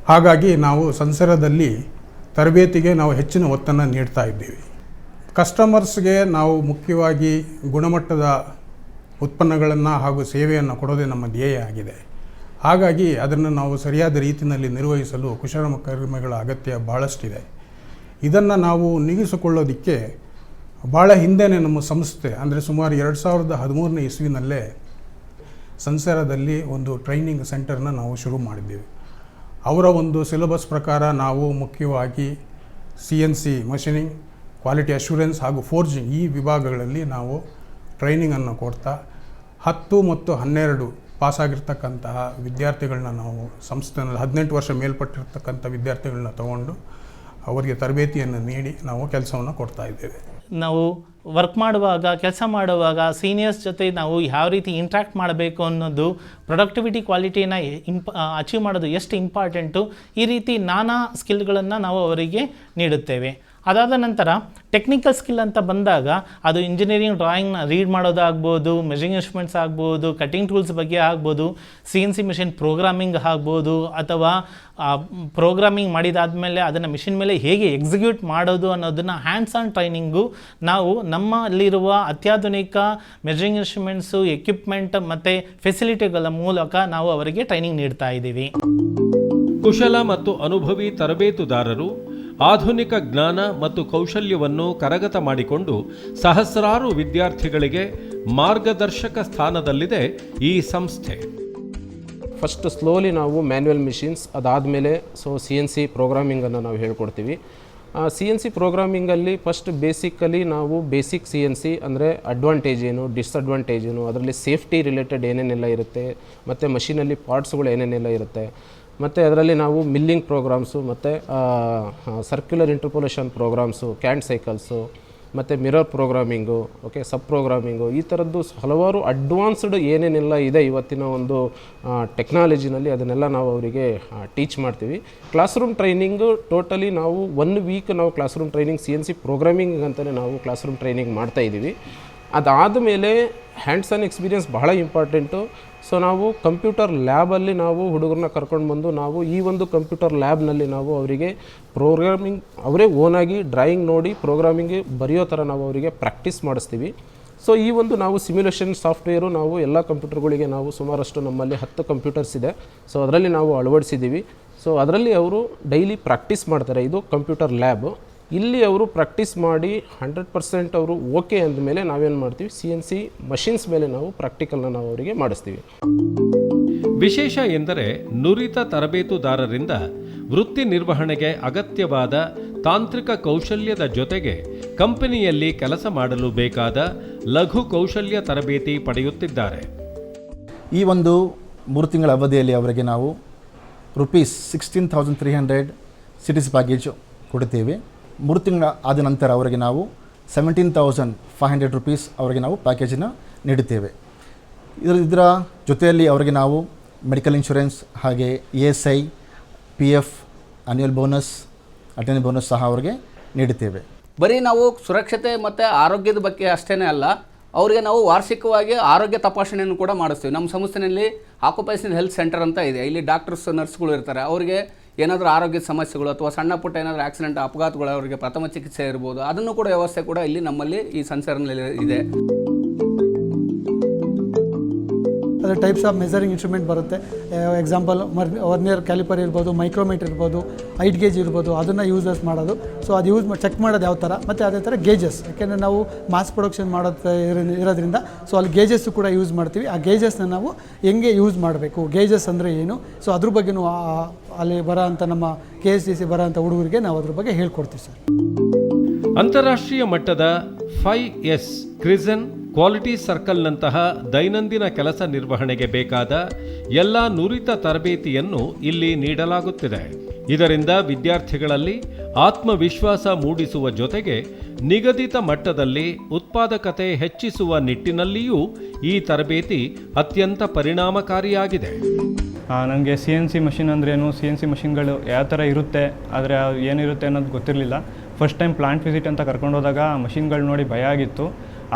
ಹಾಗಾಗಿ ನಾವು ಸೆನ್ಸೆರಾದಲ್ಲಿ ತರಬೇತಿಗೆ ನಾವು ಹೆಚ್ಚಿನ ಒತ್ತನ್ನು ನೀಡ್ತಾ ಇದ್ದೀವಿ. ಕಸ್ಟಮರ್ಸ್ಗೆ ನಾವು ಮುಖ್ಯವಾಗಿ ಗುಣಮಟ್ಟದ ಉತ್ಪನ್ನಗಳನ್ನು ಹಾಗೂ ಸೇವೆಯನ್ನು ಕೊಡೋದೇ ನಮ್ಮ ಧ್ಯೇಯ ಆಗಿದೆ. ಹಾಗಾಗಿ ಅದನ್ನು ನಾವು ಸರಿಯಾದ ರೀತಿಯಲ್ಲಿ ನಿರ್ವಹಿಸಲು ಕುಶಲಕರ್ಮಿಗಳ ಅಗತ್ಯ ಭಾಳಷ್ಟಿದೆ. ಇದನ್ನು ನಾವು ನೀಗಿಸಿಕೊಳ್ಳೋದಕ್ಕೆ ಭಾಳ ಹಿಂದೆಯೇ ನಮ್ಮ ಸಂಸ್ಥೆ ಅಂದರೆ ಸುಮಾರು 2013ನೇ ಇಸ್ವಿನಲ್ಲೇ ಸೆನ್ಸೆರಾದಲ್ಲಿ ಒಂದು ಟ್ರೈನಿಂಗ್ ಸೆಂಟರ್ನ ನಾವು ಶುರು ಮಾಡಿದ್ದೀವಿ. ಅವರ ಒಂದು ಸಿಲೆಬಸ್ ಪ್ರಕಾರ ನಾವು ಮುಖ್ಯವಾಗಿ CNC ಮಷಿನಿಂಗ್, ಕ್ವಾಲಿಟಿ ಅಶ್ಯೂರೆನ್ಸ್ ಹಾಗೂ ಫೋರ್ಜಿಂಗ್ ಈ ವಿಭಾಗಗಳಲ್ಲಿ ನಾವು ಟ್ರೈನಿಂಗನ್ನು ಕೊಡ್ತಾ 10 ಮತ್ತು 12 ಪಾಸಾಗಿರ್ತಕ್ಕಂತಹ ವಿದ್ಯಾರ್ಥಿಗಳನ್ನ ನಾವು ಸಂಸ್ಥೆಯಲ್ಲಿ 18 ವರ್ಷ ಮೇಲ್ಪಟ್ಟಿರ್ತಕ್ಕಂಥ ವಿದ್ಯಾರ್ಥಿಗಳನ್ನ ತಗೊಂಡು ಅವರಿಗೆ ತರಬೇತಿಯನ್ನು ನೀಡಿ ನಾವು ಕೆಲಸವನ್ನು ಕೊಡ್ತಾ ಇದ್ದೇವೆ. ನಾವು ವರ್ಕ್ ಮಾಡುವಾಗ, ಕೆಲಸ ಮಾಡುವಾಗ ಸೀನಿಯರ್ಸ್ ಜೊತೆ ನಾವು ಯಾವ ರೀತಿ ಇಂಟ್ರ್ಯಾಕ್ಟ್ ಮಾಡಬೇಕು ಅನ್ನೋದು, ಪ್ರೊಡಕ್ಟಿವಿಟಿ ಕ್ವಾಲಿಟಿನ ಅಚೀವ್ ಮಾಡೋದು ಎಷ್ಟು ಇಂಪಾರ್ಟೆಂಟು, ಈ ರೀತಿ ನಾನಾ ಸ್ಕಿಲ್ಗಳನ್ನು ನಾವು ಅವರಿಗೆ ನೀಡುತ್ತೇವೆ. ಅದಾದ ನಂತರ ಟೆಕ್ನಿಕಲ್ ಸ್ಕಿಲ್ ಅಂತ ಬಂದಾಗ ಅದು ಇಂಜಿನಿಯರಿಂಗ್ ಡ್ರಾಯಿಂಗ್ನ ರೀಡ್ ಮಾಡೋದಾಗ್ಬೋದು, ಮೆಜರಿಂಗ್ ಇನ್ಸ್ಟ್ರೂಮೆಂಟ್ಸ್ ಆಗ್ಬೋದು, ಕಟಿಂಗ್ ಟೂಲ್ಸ್ ಬಗ್ಗೆ ಆಗ್ಬೋದು, CNC ಮಿಷಿನ್ ಪ್ರೋಗ್ರಾಮಿಂಗ್ ಆಗ್ಬೋದು, ಅಥವಾ ಪ್ರೋಗ್ರಾಮಿಂಗ್ ಮಾಡಿದಾದಮೇಲೆ ಅದನ್ನು ಮಿಷಿನ್ ಮೇಲೆ ಹೇಗೆ ಎಕ್ಸಿಕ್ಯೂಟ್ ಮಾಡೋದು ಅನ್ನೋದನ್ನು ಹ್ಯಾಂಡ್ಸ್ ಆನ್ ಟ್ರೈನಿಂಗು ನಾವು ನಮ್ಮಲ್ಲಿರುವ ಅತ್ಯಾಧುನಿಕ ಮೆಜರಿಂಗ್ ಇನ್ಸ್ಟ್ರೂಮೆಂಟ್ಸು, ಎಕ್ವಿಪ್ಮೆಂಟ್ ಮತ್ತು ಫೆಸಿಲಿಟಿಗಳ ಮೂಲಕ ನಾವು ಅವರಿಗೆ ಟ್ರೈನಿಂಗ್ ನೀಡ್ತಾ ಇದ್ದೀವಿ. ಕುಶಲ ಮತ್ತು ಅನುಭವಿ ತರಬೇತುದಾರರು ಆಧುನಿಕ ಜ್ಞಾನ ಮತ್ತು ಕೌಶಲ್ಯವನ್ನು ಕರಗತ ಮಾಡಿಕೊಂಡು ಸಹಸ್ರಾರು ವಿದ್ಯಾರ್ಥಿಗಳಿಗೆ ಮಾರ್ಗದರ್ಶಕ ಸ್ಥಾನದಲ್ಲಿದೆ ಈ ಸಂಸ್ಥೆ. ಫಸ್ಟ್ ಸ್ಲೋಲಿ ನಾವು ಮ್ಯಾನ್ಯುವಲ್ ಮಿಷಿನ್ಸ್, ಅದಾದಮೇಲೆ CNC ಪ್ರೋಗ್ರಾಮಿಂಗನ್ನು ನಾವು ಹೇಳ್ಕೊಡ್ತೀವಿ. CNC ಪ್ರೋಗ್ರಾಮಿಂಗಲ್ಲಿ ಫಸ್ಟ್ ಬೇಸಿಕಲಿ ನಾವು ಬೇಸಿಕ್ CNC ಅಂದರೆ ಅಡ್ವಾಂಟೇಜ್ ಏನು, ಡಿಸ್ಅಡ್ವಾಂಟೇಜ್ ಏನು, ಅದರಲ್ಲಿ ಸೇಫ್ಟಿ ರಿಲೇಟೆಡ್ ಏನೇನೆಲ್ಲ ಇರುತ್ತೆ, ಮತ್ತು ಮಷೀನಲ್ಲಿ ಪಾರ್ಟ್ಸ್ಗಳು ಏನೇನೆಲ್ಲ ಇರುತ್ತೆ, ಮತ್ತು ಅದರಲ್ಲಿ ನಾವು ಮಿಲ್ಲಿಂಗ್ ಪ್ರೋಗ್ರಾಮ್ಸು, ಮತ್ತು circular interpolation programmes, can't cycles, ಮತ್ತು ಮಿರರ್ ಪ್ರೋಗ್ರಾಮಿಂಗು, ಓಕೆ, ಸಬ್ ಪ್ರೋಗ್ರಾಮಿಂಗು, ಈ ಥರದ್ದು ಹಲವಾರು ಅಡ್ವಾನ್ಸ್ಡ್ ಏನೇನೆಲ್ಲ ಇದೆ ಇವತ್ತಿನ ಒಂದು ಟೆಕ್ನಾಲಜಿನಲ್ಲಿ ಅದನ್ನೆಲ್ಲ ನಾವು ಅವರಿಗೆ ಟೀಚ್ ಮಾಡ್ತೀವಿ. ಕ್ಲಾಸ್ ರೂಮ್ ಟ್ರೈನಿಂಗು ಟೋಟಲಿ ನಾವು 1 ವೀಕ್ ನಾವು class room training CNC programming ಅಂತಲೇ ನಾವು ಕ್ಲಾಸ್ ರೂಮ್ ಟ್ರೈನಿಂಗ್ ಮಾಡ್ತಾಯಿದ್ದೀವಿ. ಅದಾದ ಮೇಲೆ ಹ್ಯಾಂಡ್ಸ್ ಆನ್ ಎಕ್ಸ್ಪೀರಿಯನ್ಸ್ ಬಹಳ ಇಂಪಾರ್ಟೆಂಟು. ಸೊ ನಾವು ಕಂಪ್ಯೂಟರ್ ಲ್ಯಾಬಲ್ಲಿ ನಾವು ಹುಡುಗರನ್ನ ಕರ್ಕೊಂಡು ಬಂದು ನಾವು ಈ ಒಂದು ಕಂಪ್ಯೂಟರ್ ಲ್ಯಾಬ್ನಲ್ಲಿ ನಾವು ಅವರಿಗೆ ಪ್ರೋಗ್ರಾಮಿಂಗ್ ಅವರೇ ಓನಾಗಿ ಡ್ರಾಯಿಂಗ್ ನೋಡಿ ಪ್ರೋಗ್ರಾಮಿಂಗ್ ಬರೆಯೋ ಥರ ನಾವು ಅವರಿಗೆ ಪ್ರಾಕ್ಟೀಸ್ ಮಾಡಿಸ್ತೀವಿ. ಸೊ ಈ ಒಂದು ನಾವು ಸಿಮ್ಯುಲೇಷನ್ ಸಾಫ್ಟ್ವೇರು ನಾವು ಎಲ್ಲ ಕಂಪ್ಯೂಟರ್ಗಳಿಗೆ ನಾವು ಸುಮಾರಷ್ಟು ನಮ್ಮಲ್ಲಿ 10 ಕಂಪ್ಯೂಟರ್ಸ್ ಇದೆ. ಸೊ ಅದರಲ್ಲಿ ನಾವು ಅಳವಡಿಸಿದ್ದೀವಿ. ಸೊ ಅದರಲ್ಲಿ ಅವರು ಡೈಲಿ ಪ್ರಾಕ್ಟೀಸ್ ಮಾಡ್ತಾರೆ. ಇದು ಕಂಪ್ಯೂಟರ್ ಲ್ಯಾಬ್. ಇಲ್ಲಿ ಅವರು ಪ್ರಾಕ್ಟೀಸ್ ಮಾಡಿ 100% ಅವರು ಓಕೆ ಅಂದಮೇಲೆ ನಾವೇನು ಮಾಡ್ತೀವಿ, CNC ಮಷಿನ್ಸ್ ಮೇಲೆ ನಾವು ಪ್ರಾಕ್ಟಿಕಲ್ನ ನಾವು ಅವರಿಗೆ ಮಾಡಿಸ್ತೀವಿ. ವಿಶೇಷ ಎಂದರೆ ನುರಿತ ತರಬೇತುದಾರರಿಂದ ವೃತ್ತಿ ನಿರ್ವಹಣೆಗೆ ಅಗತ್ಯವಾದ ತಾಂತ್ರಿಕ ಕೌಶಲ್ಯದ ಜೊತೆಗೆ ಕಂಪನಿಯಲ್ಲಿ ಕೆಲಸ ಮಾಡಲು ಬೇಕಾದ ಲಘು ಕೌಶಲ್ಯ ತರಬೇತಿ ಪಡೆಯುತ್ತಿದ್ದಾರೆ. ಈ ಒಂದು 3 ತಿಂಗಳ ಅವಧಿಯಲ್ಲಿ ಅವರಿಗೆ ನಾವು ₹16,300 CTC ಪ್ಯಾಕೇಜ್ ಕೊಡುತ್ತೇವೆ. 3 ತಿಂಗಳ ಆದ ನಂತರ ಅವರಿಗೆ ನಾವು ₹17,500 ಅವರಿಗೆ ನಾವು ಪ್ಯಾಕೇಜನ್ನು ನೀಡುತ್ತೇವೆ. ಇದರ ಜೊತೆಯಲ್ಲಿ ಅವರಿಗೆ ನಾವು ಮೆಡಿಕಲ್ ಇನ್ಶೂರೆನ್ಸ್, ಹಾಗೆ ESI, PF, annual bonus, attendance bonus ಸಹ ಅವರಿಗೆ ನೀಡುತ್ತೇವೆ. ಬರೀ ನಾವು ಸುರಕ್ಷತೆ ಮತ್ತು ಆರೋಗ್ಯದ ಬಗ್ಗೆ ಅಷ್ಟೇ ಅಲ್ಲ, ಅವರಿಗೆ ನಾವು ವಾರ್ಷಿಕವಾಗಿ ಆರೋಗ್ಯ ತಪಾಸಣೆಯನ್ನು ಕೂಡ ಮಾಡಿಸ್ತೀವಿ. ನಮ್ಮ ಸಂಸ್ಥೆಯಲ್ಲಿ ಆಕ್ಯುಪೇಷನಲ್ ಹೆಲ್ತ್ ಸೆಂಟರ್ ಅಂತ ಇದೆ. ಇಲ್ಲಿ ಡಾಕ್ಟರ್ಸ್, ನರ್ಸ್ಗಳು ಇರ್ತಾರೆ. ಅವರಿಗೆ ಏನಾದರೂ ಆರೋಗ್ಯದ ಸಮಸ್ಯೆಗಳು ಅಥವಾ ಸಣ್ಣ ಪುಟ್ಟ ಏನಾದರೂ ಆಕ್ಸಿಡೆಂಟ್, ಅಪಘಾತಗಳು, ಅವರಿಗೆ ಪ್ರಥಮ ಚಿಕಿತ್ಸೆ ಇರ್ಬೋದು, ಅದನ್ನು ಕೂಡ ವ್ಯವಸ್ಥೆ ಕೂಡ ಇಲ್ಲಿ ನಮ್ಮಲ್ಲಿ ಈ ಸಂಸ್ಥೆಯಲ್ಲಿ ಇದೆ. ಅದರ ಟೈಪ್ಸ್ ಆಫ್ ಮೆಜರಿಂಗ್ ಇನ್ಸ್ಟ್ರೂಮೆಂಟ್ ಬರುತ್ತೆ. ಎಕ್ಸಾಂಪಲ್ ವರ್ನಿಯರ್ ಕ್ಯಾಲಿಪರ್ ಇರ್ಬೋದು, ಮೈಕ್ರೋಮೀಟರ್ ಇರ್ಬೋದು, ಹೈಟ್ ಗೇಜ್ ಇರ್ಬೋದು, ಅದನ್ನು ಯೂಸಸ್ ಮಾಡೋದು. ಸೊ ಅದು ಚೆಕ್ ಮಾಡೋದು ಯಾವ ಥರ, ಮತ್ತು ಅದೇ ಥರ ಗೇಜಸ್, ಯಾಕೆಂದರೆ ನಾವು ಮಾಸ್ ಪ್ರೊಡಕ್ಷನ್ ಮಾಡೋದು ಇರೋದ್ರಿಂದ ಸೊ ಅಲ್ಲಿ ಗೇಜಸ್ಸು ಕೂಡ ಯೂಸ್ ಮಾಡ್ತೀವಿ. ಆ ಗೇಜಸ್ನ ನಾವು ಹೆಂಗೆ ಯೂಸ್ ಮಾಡಬೇಕು, ಗೇಜಸ್ ಅಂದರೆ ಏನು, ಸೊ ಅದ್ರ ಬಗ್ಗೆನೂ ಅಲ್ಲಿ ಬರೋ ಅಂಥ ನಮ್ಮ KSDC ಬರೋ ಅಂಥ ಹುಡುಗರಿಗೆ ನಾವು ಅದ್ರ ಬಗ್ಗೆ ಹೇಳ್ಕೊಡ್ತೀವಿ ಸರ್. ಅಂತಾರಾಷ್ಟ್ರೀಯ ಮಟ್ಟದ 5S ಕ್ರಿಸನ್ ಕ್ವಾಲಿಟಿ ಸರ್ಕಲ್ನಂತಹ ದೈನಂದಿನ ಕೆಲಸ ನಿರ್ವಹಣೆಗೆ ಬೇಕಾದ ಎಲ್ಲ ನುರಿತ ತರಬೇತಿಯನ್ನು ಇಲ್ಲಿ ನೀಡಲಾಗುತ್ತಿದೆ. ಇದರಿಂದ ವಿದ್ಯಾರ್ಥಿಗಳಲ್ಲಿ ಆತ್ಮವಿಶ್ವಾಸ ಮೂಡಿಸುವ ಜೊತೆಗೆ ನಿಗದಿತ ಮಟ್ಟದಲ್ಲಿ ಉತ್ಪಾದಕತೆ ಹೆಚ್ಚಿಸುವ ನಿಟ್ಟಿನಲ್ಲಿಯೂ ಈ ತರಬೇತಿ ಅತ್ಯಂತ ಪರಿಣಾಮಕಾರಿಯಾಗಿದೆ. ನನಗೆ CNC ಮಷಿನ್ ಅಂದ್ರೇನು, CNC ಮಷಿನ್ಗಳು ಯಾವ ಥರ ಇರುತ್ತೆ, ಆದರೆ ಏನಿರುತ್ತೆ ಅನ್ನೋದು ಗೊತ್ತಿರಲಿಲ್ಲ. ಫಸ್ಟ್ ಟೈಮ್ ಪ್ಲಾಂಟ್ ವಿಸಿಟ್ ಅಂತ ಕರ್ಕೊಂಡು ಹೋದಾಗ ಮಷಿನ್ಗಳು ನೋಡಿ ಭಯ ಆಗಿತ್ತು.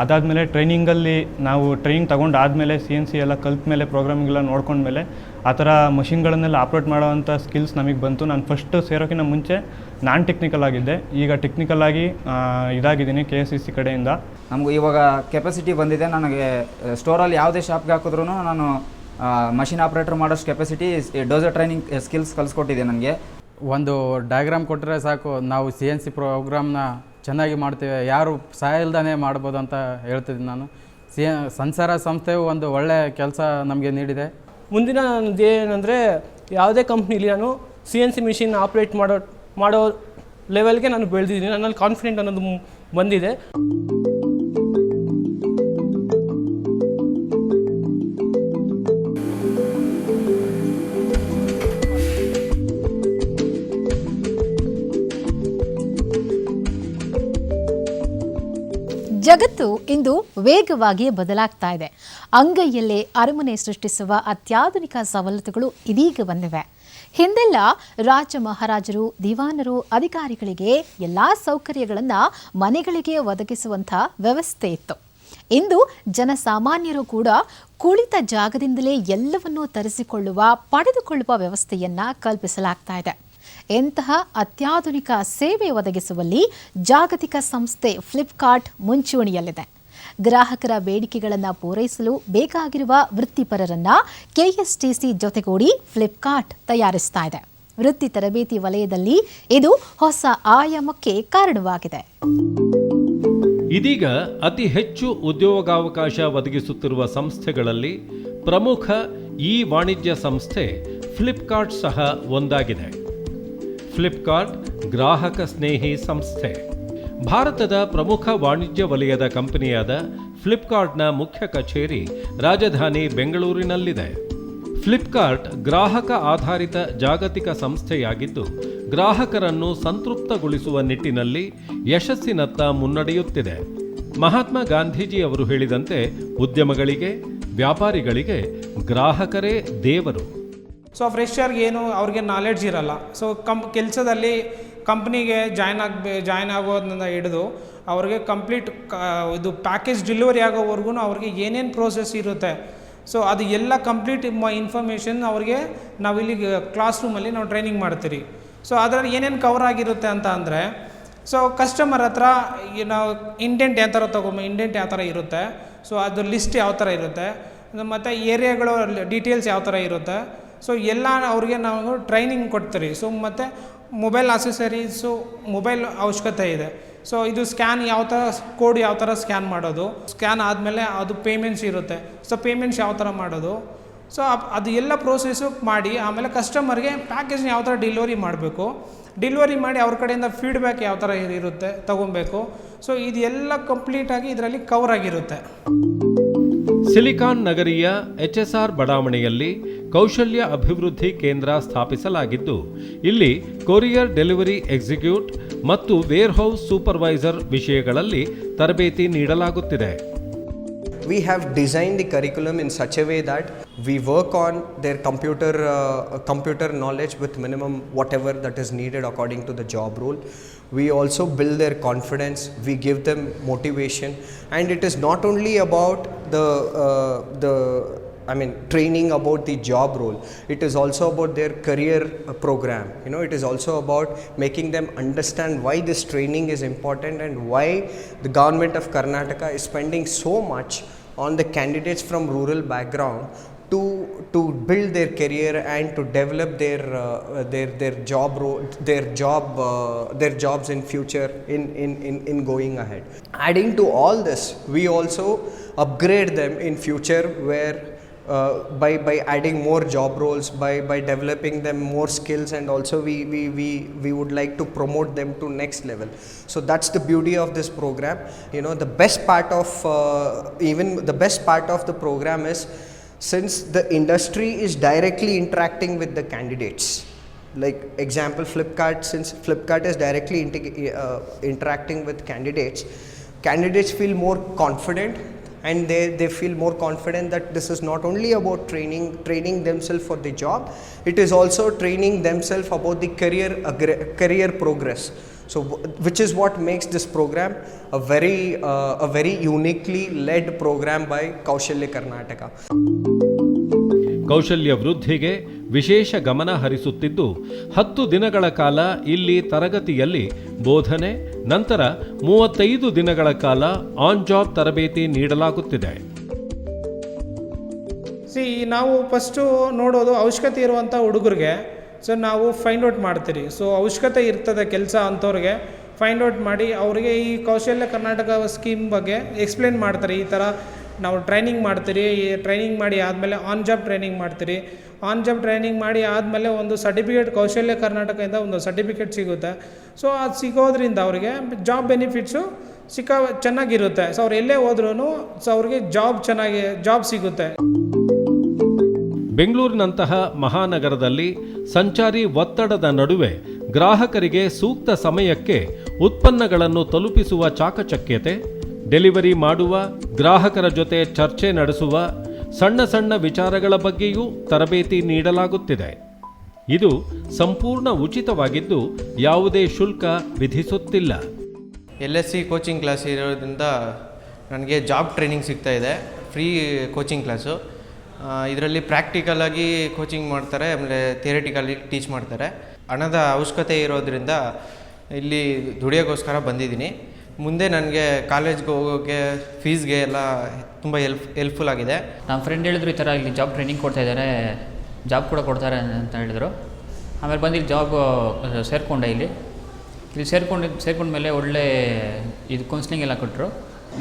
ಅದಾದಮೇಲೆ ಟ್ರೈನಿಂಗಲ್ಲಿ ನಾವು ಟ್ರೈನಿಂಗ್ ತೊಗೊಂಡಾದಮೇಲೆ CNC ಎಲ್ಲ ಕಲ್ತ ಮೇಲೆ ಪ್ರೋಗ್ರಾಮಿಂಗೆಲ್ಲ ನೋಡ್ಕೊಂಡ್ಮೇಲೆ ಆ ಥರ ಮಷಿನ್ಗಳನ್ನೆಲ್ಲ ಆಪ್ರೇಟ್ ಮಾಡೋವಂಥ ಸ್ಕಿಲ್ಸ್ ನಮಗೆ ಬಂತು. ನಾನು ಫಸ್ಟ್ ಸೇರೋಕ್ಕಿಂತ ಮುಂಚೆ ನಾನು ಟೆಕ್ನಿಕಲ್ ಆಗಿದ್ದೆ, ಈಗ ಟೆಕ್ನಿಕಲ್ ಆಗಿ ಇದಾಗಿದ್ದೀನಿ KSDC ಕಡೆಯಿಂದ. ನಮಗೂ ಇವಾಗ ಕೆಪಾಸಿಟಿ ಬಂದಿದೆ. ನನಗೆ ಸ್ಟೋರಲ್ಲಿ ಯಾವುದೇ ಶಾಪ್ಗೆ ಹಾಕಿದ್ರೂ ನಾನು ಮಷಿನ್ ಆಪ್ರೇಟರ್ ಮಾಡೋಷ್ಟು ಕೆಪಾಸಿಟಿ ಡೋಸರ್ ಟ್ರೈನಿಂಗ್ ಸ್ಕಿಲ್ಸ್ ಕಲಿಸ್ಕೊಟ್ಟಿದೆ ನನಗೆ. ಒಂದು ಡಯಾಗ್ರಾಮ್ ಕೊಟ್ಟರೆ ಸಾಕು, ನಾವು CNC ಪ್ರೋಗ್ರಾಮ್ನ ಚೆನ್ನಾಗಿ ಮಾಡ್ತೇವೆ, ಯಾರು ಸಹಾಯ ಇಲ್ದೇ ಮಾಡ್ಬೋದು ಅಂತ ಹೇಳ್ತಿದ್ದೀನಿ ನಾನು. ಸಂಸಾರ ಸಂಸ್ಥೆಯು ಒಂದು ಒಳ್ಳೆಯ ಕೆಲಸ ನಮಗೆ ನೀಡಿದೆ. ಮುಂದಿನ ಏನಂದರೆ ಯಾವುದೇ ಕಂಪ್ನೀಲಿ ನಾನು CNC ಮಿಷಿನ್ ಆಪ್ರೇಟ್ ಮಾಡೋ ಲೆವೆಲ್ಗೆ ನಾನು ಬೆಳೆದಿದ್ದೀನಿ. ನನ್ನಲ್ಲಿ ಕಾನ್ಫಿಡೆಂಟ್ ಅನ್ನೋದು ಬಂದಿದೆ. ಜಗತ್ತು ಇಂದು ವೇಗವಾಗಿ ಬದಲಾಗ್ತಾ ಇದೆ. ಅಂಗೈಯಲ್ಲೇ ಅರಮನೆ ಸೃಷ್ಟಿಸುವ ಅತ್ಯಾಧುನಿಕ ಸವಲತ್ತುಗಳು ಇದೀಗ ಬಂದಿವೆ. ಹಿಂದೆಲ್ಲ ರಾಜ ಮಹಾರಾಜರು, ದಿವಾನರು, ಅಧಿಕಾರಿಗಳಿಗೆ ಎಲ್ಲ ಸೌಕರ್ಯಗಳನ್ನು ಮನೆಗಳಿಗೆ ಒದಗಿಸುವಂಥ ವ್ಯವಸ್ಥೆ ಇತ್ತು. ಇಂದು ಜನಸಾಮಾನ್ಯರು ಕೂಡ ಕುಳಿತ ಜಾಗದಿಂದಲೇ ಎಲ್ಲವನ್ನೂ ತರಿಸಿಕೊಳ್ಳುವ, ಪಡೆದುಕೊಳ್ಳುವ ವ್ಯವಸ್ಥೆಯನ್ನು ಕಲ್ಪಿಸಲಾಗ್ತಾ ಇದೆ. ಎಂತಹ ಅತ್ಯಾಧುನಿಕ ಸೇವೆ ಒದಗಿಸುವಲ್ಲಿ ಜಾಗತಿಕ ಸಂಸ್ಥೆ ಫ್ಲಿಪ್ಕಾರ್ಟ್ ಮುಂಚೂಣಿಯಲ್ಲಿದೆ. ಗ್ರಾಹಕರ ಬೇಡಿಕೆಗಳನ್ನು ಪೂರೈಸಲು ಬೇಕಾಗಿರುವ ವೃತ್ತಿಪರರನ್ನ KSDC ಜೊತೆಗೂಡಿ ಫ್ಲಿಪ್ಕಾರ್ಟ್ ತಯಾರಿಸ್ತಾ ಇದೆ. ವೃತ್ತಿ ತರಬೇತಿ ವಲಯದಲ್ಲಿ ಇದು ಹೊಸ ಆಯಾಮಕ್ಕೆ ಕಾರಣವಾಗಿದೆ. ಇದೀಗ ಅತಿ ಹೆಚ್ಚು ಉದ್ಯೋಗಾವಕಾಶ ಒದಗಿಸುತ್ತಿರುವ ಸಂಸ್ಥೆಗಳಲ್ಲಿ ಪ್ರಮುಖ ಈ ವಾಣಿಜ್ಯ ಸಂಸ್ಥೆ ಫ್ಲಿಪ್ಕಾರ್ಟ್ ಸಹ ಒಂದಾಗಿದೆ. ಫ್ಲಿಪ್ಕಾರ್ಟ್ ಗ್ರಾಹಕ ಸ್ನೇಹಿ ಸಂಸ್ಥೆ. ಭಾರತದ ಪ್ರಮುಖ ವಾಣಿಜ್ಯ ವಲಯದ ಕಂಪನಿಯಾದ ಫ್ಲಿಪ್ಕಾರ್ಟ್ನ ಮುಖ್ಯ ಕಚೇರಿ ರಾಜಧಾನಿ ಬೆಂಗಳೂರಿನಲ್ಲಿದೆ. ಫ್ಲಿಪ್ಕಾರ್ಟ್ ಗ್ರಾಹಕ ಆಧಾರಿತ ಜಾಗತಿಕ ಸಂಸ್ಥೆಯಾಗಿದ್ದು, ಗ್ರಾಹಕರನ್ನು ಸಂತೃಪ್ತಗೊಳಿಸುವ ನಿಟ್ಟಿನಲ್ಲಿ ಯಶಸ್ಸಿನತ್ತ ಮುನ್ನಡೆಯುತ್ತಿದೆ. ಮಹಾತ್ಮ ಗಾಂಧೀಜಿ ಅವರು ಹೇಳಿದಂತೆ ಉದ್ಯಮಗಳಿಗೆ, ವ್ಯಾಪಾರಿಗಳಿಗೆ ಗ್ರಾಹಕರೇ ದೇವರು. ಸೊ ಫ್ರೆಶರ್ಗೆ ಏನು ಅವ್ರಿಗೆ ನಾಲೆಡ್ಜ್ ಇರಲ್ಲ. ಸೊ ಕೆಲಸದಲ್ಲಿ ಕಂಪ್ನಿಗೆ ಜಾಯ್ನ್ ಆಗೋದನ್ನ ಹಿಡಿದು ಅವ್ರಿಗೆ ಕಂಪ್ಲೀಟ್ ಇದು ಪ್ಯಾಕೇಜ್ ಡೆಲಿವರಿ ಆಗೋವರೆಗೂ ಅವ್ರಿಗೆ ಏನೇನು ಪ್ರೋಸೆಸ್ ಇರುತ್ತೆ, ಸೊ ಅದು ಎಲ್ಲ ಕಂಪ್ಲೀಟ್ ಇನ್ಫಾರ್ಮೇಷನ್ ಅವ್ರಿಗೆ ನಾವಿಲ್ಲಿ ಕ್ಲಾಸ್ ರೂಮಲ್ಲಿ ನಾವು ಟ್ರೈನಿಂಗ್ ಮಾಡ್ತೀರಿ. ಸೊ ಅದರಲ್ಲಿ ಏನೇನು ಕವರ್ ಆಗಿರುತ್ತೆ ಅಂತ ಅಂದರೆ, ಸೊ ಕಸ್ಟಮರ್ ಹತ್ರ ನಾವು ಇಂಡೆಂಟ್ ಯಾವ ಥರ ಇಂಡೆಂಟ್ ಯಾವ ಥರ ಇರುತ್ತೆ, ಸೊ ಅದು ಲಿಸ್ಟ್ ಯಾವ ಥರ ಇರುತ್ತೆ, ಮತ್ತು ಏರಿಯಾಗಳು ಡೀಟೇಲ್ಸ್ ಯಾವ ಥರ ಇರುತ್ತೆ, ಸೊ ಎಲ್ಲ ಅವ್ರಿಗೆ ನಾವು ಟ್ರೈನಿಂಗ್ ಕೊಡ್ತೀರಿ. ಸೊ ಮತ್ತು ಮೊಬೈಲ್ ಅಸೆಸರೀಸು, ಮೊಬೈಲ್ ಅವಶ್ಯಕತೆ ಇದೆ. ಸೊ ಇದು ಸ್ಕ್ಯಾನ್ ಯಾವ ಥರ, ಕೋಡ್ ಯಾವ ಥರ ಸ್ಕ್ಯಾನ್ ಮಾಡೋದು, ಸ್ಕ್ಯಾನ್ ಆದಮೇಲೆ ಅದು ಪೇಮೆಂಟ್ಸ್ ಇರುತ್ತೆ, ಸೊ ಪೇಮೆಂಟ್ಸ್ ಯಾವ ಥರ ಮಾಡೋದು, ಸೊ ಅದು ಎಲ್ಲ ಪ್ರೋಸೆಸ್ಸು ಮಾಡಿ ಆಮೇಲೆ ಕಸ್ಟಮರ್ಗೆ ಪ್ಯಾಕೇಜ್ನ ಯಾವ ಥರ ಡೆಲಿವರಿ ಮಾಡಬೇಕು, ಡೆಲಿವರಿ ಮಾಡಿ ಅವ್ರ ಕಡೆಯಿಂದ ಫೀಡ್ಬ್ಯಾಕ್ ಯಾವ ಥರ ಇರುತ್ತೆ ತಗೊಬೇಕು. ಸೊ ಇದೆಲ್ಲ ಕಂಪ್ಲೀಟಾಗಿ ಇದರಲ್ಲಿ ಕವರ್ ಆಗಿರುತ್ತೆ. ಸಿಲಿಕಾನ್ ನಗರಿಯ HSR ಬಡಾವಣೆಯಲ್ಲಿ ಕೌಶಲ್ಯ ಅಭಿವೃದ್ಧಿ ಕೇಂದ್ರ ಸ್ಥಾಪಿಸಲಾಗಿದ್ದು, ಇಲ್ಲಿ ಕೊರಿಯರ್ ಡೆಲಿವರಿ ಎಕ್ಸಿಕ್ಯೂಟ್ ಮತ್ತು ವೇರ್ಹೌಸ್ ಸೂಪರ್ವೈಸರ್ ವಿಷಯಗಳಲ್ಲಿ ತರಬೇತಿ ನೀಡಲಾಗುತ್ತಿದೆ. We have designed the curriculum in such a way that we work on their computer knowledge with minimum whatever that is needed according to the job role. We also build their confidence, we give them motivation, and it is not only about training about the job role. It is also about their career program. It is also about making them understand why this training is important and why the government of Karnataka is spending so much on the candidates from rural background to build their career and to develop their jobs in future in going ahead. Adding to all this, we also upgrade them in future where by adding more job roles, by developing them more skills, and also we would like to promote them to next level. So that's the beauty of this program. The best part of the program is, since the industry is directly interacting with the candidates, like example Flipkart, since Flipkart is directly interacting with candidates feel more confident, and they feel more confident that this is not only about training themselves for the job, it is also training themselves about the career progress. So which is what makes this program a very uniquely led program by Kaushalya Karnataka. ಕೌಶಲ್ಯ ವೃದ್ಧಿಗೆ ವಿಶೇಷ ಗಮನ ಹರಿಸುತ್ತಿದ್ದು, 10 ದಿನಗಳ ಕಾಲ ಇಲ್ಲಿ ತರಗತಿಯಲ್ಲಿ ಬೋಧನೆ, ನಂತರ 35 ದಿನಗಳ ಕಾಲ ಆನ್ ಜಾಬ್ ತರಬೇತಿ ನೀಡಲಾಗುತ್ತಿದೆ. ನಾವು ಫಸ್ಟು ನೋಡೋದು ಅವಶ್ಯಕತೆ ಇರುವಂಥ ಹುಡುಗರಿಗೆ, ಸೊ ನಾವು ಫೈಂಡ್ ಔಟ್ ಮಾಡ್ತೀರಿ. ಸೊ ಅವಶ್ಯಕತೆ ಇರ್ತದೆ ಕೆಲಸ ಅಂಥವ್ರಿಗೆ ಫೈಂಡ್ ಔಟ್ ಮಾಡಿ ಅವರಿಗೆ ಈ ಕೌಶಲ್ಯ ಕರ್ನಾಟಕ ಸ್ಕೀಮ್ ಬಗ್ಗೆ ಎಕ್ಸ್ಪ್ಲೇನ್ ಮಾಡ್ತಾರೆ. ಈ ಥರ ನಾವು ಟ್ರೈನಿಂಗ್ ಮಾಡ್ತೀರಿ, ಟ್ರೈನಿಂಗ್ ಮಾಡಿ ಆದಮೇಲೆ ಆನ್ ಜಾಬ್ ಟ್ರೈನಿಂಗ್ ಮಾಡ್ತೀರಿ. ಆನ್ ಜಾಬ್ ಟ್ರೈನಿಂಗ್ ಮಾಡಿ ಆದಮೇಲೆ ಒಂದು ಸರ್ಟಿಫಿಕೇಟ್, ಕೌಶಲ್ಯ ಕರ್ನಾಟಕದಿಂದ ಒಂದು ಸರ್ಟಿಫಿಕೇಟ್ ಸಿಗುತ್ತೆ. ಸೊ ಅದು ಸಿಗೋದ್ರಿಂದ ಅವರಿಗೆ ಜಾಬ್ ಬೆನಿಫಿಟ್ಸು ಚೆನ್ನಾಗಿರುತ್ತೆ. ಸೊ ಅವ್ರು ಎಲ್ಲೇ ಹೋದ್ರೂ ಸೊ ಅವ್ರಿಗೆ ಜಾಬ್ ಸಿಗುತ್ತೆ. ಬೆಂಗಳೂರಿನಂತಹ ಮಹಾನಗರದಲ್ಲಿ ಸಂಚಾರಿ ಒತ್ತಡದ ನಡುವೆ ಗ್ರಾಹಕರಿಗೆ ಸೂಕ್ತ ಸಮಯಕ್ಕೆ ಉತ್ಪನ್ನಗಳನ್ನು ತಲುಪಿಸುವ ಚಾಕಚಕ್ಯತೆ, ಡೆಲಿವರಿ ಮಾಡುವ, ಗ್ರಾಹಕರ ಜೊತೆ ಚರ್ಚೆ ನಡೆಸುವ, ಸಣ್ಣ ಸಣ್ಣ ವಿಚಾರಗಳ ಬಗ್ಗೆಯೂ ತರಬೇತಿ ನೀಡಲಾಗುತ್ತಿದೆ. ಇದು ಸಂಪೂರ್ಣ ಉಚಿತವಾಗಿದ್ದು ಯಾವುದೇ ಶುಲ್ಕ ವಿಧಿಸುತ್ತಿಲ್ಲ. LSC ಕೋಚಿಂಗ್ ಕ್ಲಾಸ್ ಇರೋದ್ರಿಂದ ನನಗೆ ಜಾಬ್ ಟ್ರೈನಿಂಗ್ ಸಿಗ್ತಾ ಇದೆ, ಫ್ರೀ ಕೋಚಿಂಗ್ ಕ್ಲಾಸು. ಇದರಲ್ಲಿ ಪ್ರಾಕ್ಟಿಕಲಾಗಿ ಕೋಚಿಂಗ್ ಮಾಡ್ತಾರೆ, ಆಮೇಲೆ ಥಿಯರಿಟಿಕಲಿ ಟೀಚ್ ಮಾಡ್ತಾರೆ. ಹಣದ ಅವಶ್ಯಕತೆ ಇರೋದ್ರಿಂದ ಇಲ್ಲಿ ದುಡಿಯೋಕ್ಕೋಸ್ಕರ ಬಂದಿದ್ದೀನಿ. ಮುಂದೆ ನನಗೆ ಕಾಲೇಜ್ಗೆ ಹೋಗೋಕ್ಕೆ, ಫೀಸ್ಗೆ ಎಲ್ಲ ತುಂಬ ಹೆಲ್ಪ್ಫುಲ್ ಆಗಿದೆ. ನಮ್ಮ ಫ್ರೆಂಡ್ ಹೇಳಿದ್ರು ಈ ಥರ ಇಲ್ಲಿ ಜಾಬ್ ಟ್ರೈನಿಂಗ್ ಕೊಡ್ತಾ ಇದ್ದಾರೆ, ಜಾಬ್ ಕೂಡ ಕೊಡ್ತಾರೆ ಅಂತ ಹೇಳಿದರು. ಆಮೇಲೆ ಬಂದು ಇಲ್ಲಿ ಜಾಬ್ ಸೇರಿಕೊಂಡೆ. ಇಲ್ಲಿ ಇಲ್ಲಿ ಸೇರ್ಕೊಂಡ್ಮೇಲೆ ಒಳ್ಳೆ ಇದು ಕೌನ್ಸ್ಲಿಂಗ್ ಎಲ್ಲ ಕೊಟ್ಟರು.